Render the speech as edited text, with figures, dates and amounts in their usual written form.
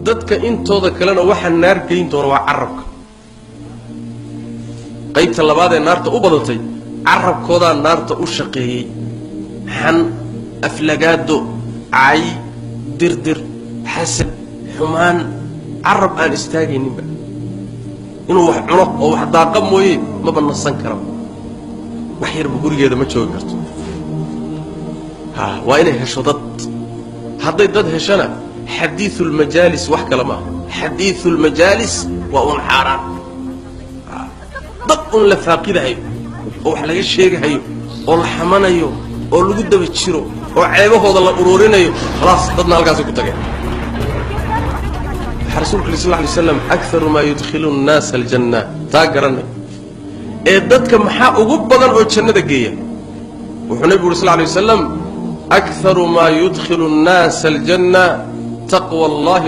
dadka intooda kalena waxa naar geyn doona waa carabka qaybta labaad ee naarta u badatay carabkooda naarta u shaqeeyay xan aflagaado ay dirdir xasad xumaan carab aan istaagayninba inuu wax cuno oo wax daaqa mooyee ma bannasan karo wax yar gurigeeda ma joogi karto waa inay hesho dad hadday dad heshana xadiithul majaalis wax kale ma xadiithul majaalis waa un xaaraan dad un la faaqidahayo oo wax laga sheegahayo oo la xamanayo oo lagu daba jiro oo ceebahooda la ururinayo khalaas dadna halkaas ku tageen رسولك صلى الله عليه وسلم أكثر ما يدخل الناس الجنة تاجرنا إدتك محا أجبنا الجنة دقيقة وحنبي صلى الله عليه وسلم أكثر ما يدخل الناس الجنة تقوى الله